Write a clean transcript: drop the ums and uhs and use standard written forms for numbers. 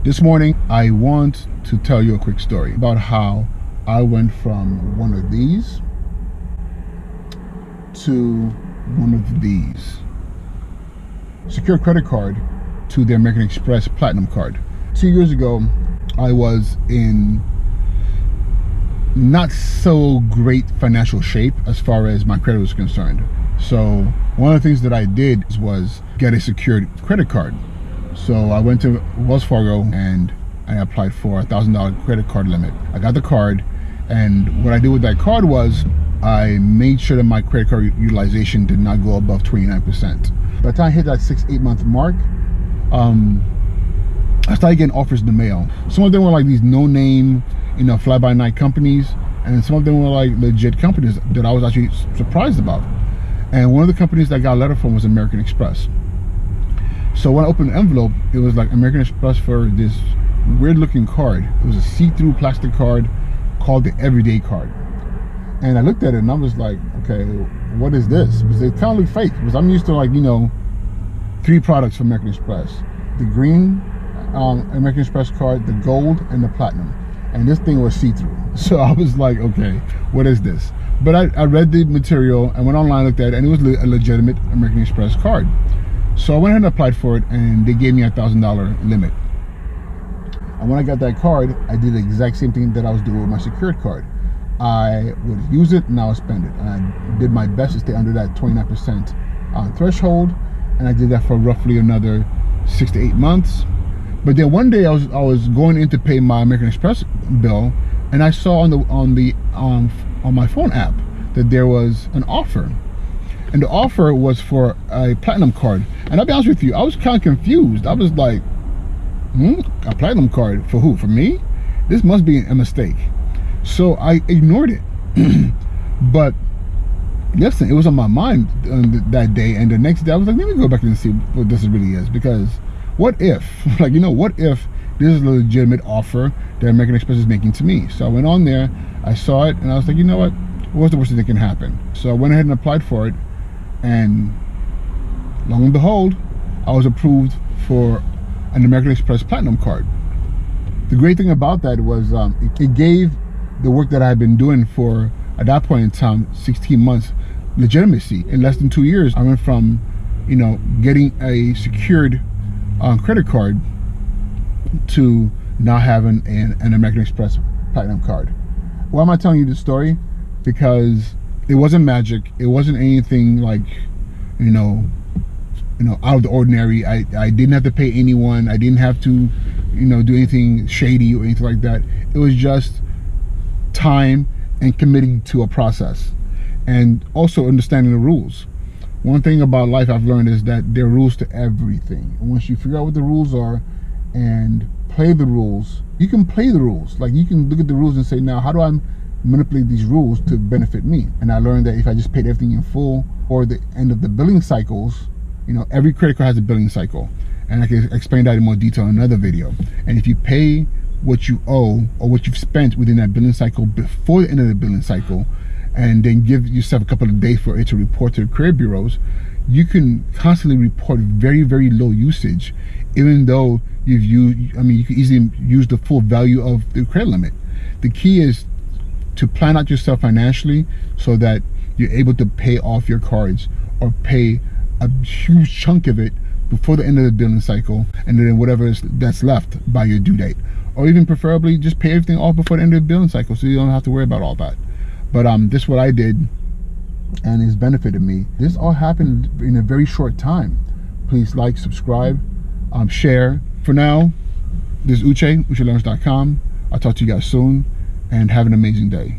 This morning, I want to tell you a quick story about how I went from one of these to one of these. Secured credit card to the American Express Platinum card. 2 years ago, I was in not so great financial shape as far as my credit was concerned. So one of the things that I did was get a secured credit card. So I went to Wells Fargo and I applied for a $1,000 credit card limit. I got the card, and what I did with that card was I made sure that my credit card utilization did not go above 29%. By the time I hit that 6-8 month mark, I started getting offers in the mail. Some of them were like these no-name, fly-by-night companies, and some of them were like legit companies that I was actually surprised about. And one of the companies that I got a letter from was American Express. So when I opened the envelope, it was like American Express for this weird looking card. It was a see-through plastic card called the Everyday card. And I looked at it and I was like, okay, what is this? Because it kind of looked fake. Because I'm used to 3 products from American Express. The green American Express card, the gold, and the platinum. And this thing was see-through. So I was like, okay, what is this? But I read the material, I went online, looked at it, and it was a legitimate American Express card. So I went ahead and applied for it, and they gave me a $1,000 limit. And when I got that card, I did the exact same thing that I was doing with my secured card. I would use it and I would spend it. And I did my best to stay under that 29% threshold, and I did that for roughly another 6 to 8 months. But then one day I was going in to pay my American Express bill, and I saw on my phone app that there was an offer. And the offer was for a platinum card. And I'll be honest with you, I was kind of confused. I was like, a platinum card for who? For me? This must be a mistake. So I ignored it. But listen, it was on my mind that day. And the next day I was like, let me go back and see what this really is. Because what if, what if this is a legitimate offer that American Express is making to me? So I went on there, I saw it, and I was like, you know what? What's the worst thing that can happen? So I went ahead and applied for it. And long and behold, I was approved for an American Express Platinum card. The great thing about that was it gave the work that I had been doing for, at that point in time, 16 months, legitimacy. In less than 2 years, I went from, getting a secured credit card to now having an American Express Platinum card. Why am I telling you this story? Because it wasn't magic. It wasn't anything like, out of the ordinary. I didn't have to pay anyone. I didn't have to, do anything shady or anything like that. It was just time and committing to a process, and also understanding the rules. One thing about life I've learned is that there are rules to everything. And once you figure out what the rules are and play the rules, you can play the rules. Like, you can look at the rules and say, now, how do I manipulate these rules to benefit me? And I learned that if I just paid everything in full, or the end of the billing cycles, every credit card has a billing cycle, and I can explain that in more detail in another video. And if you pay what you owe or what you've spent within that billing cycle before the end of the billing cycle, and then give yourself a couple of days for it to report to the credit bureaus, you can constantly report very, very low usage, even though you can easily use the full value of the credit limit. The key is to plan out yourself financially so that you're able to pay off your cards, or pay a huge chunk of it before the end of the billing cycle, and then whatever that's left by your due date. Or even preferably just pay everything off before the end of the billing cycle, so you don't have to worry about all that. But this is what I did, and it's benefited me. This all happened in a very short time. Please like, subscribe, share. For now, this is Uche, UcheLearns.com. I'll talk to you guys soon, and have an amazing day.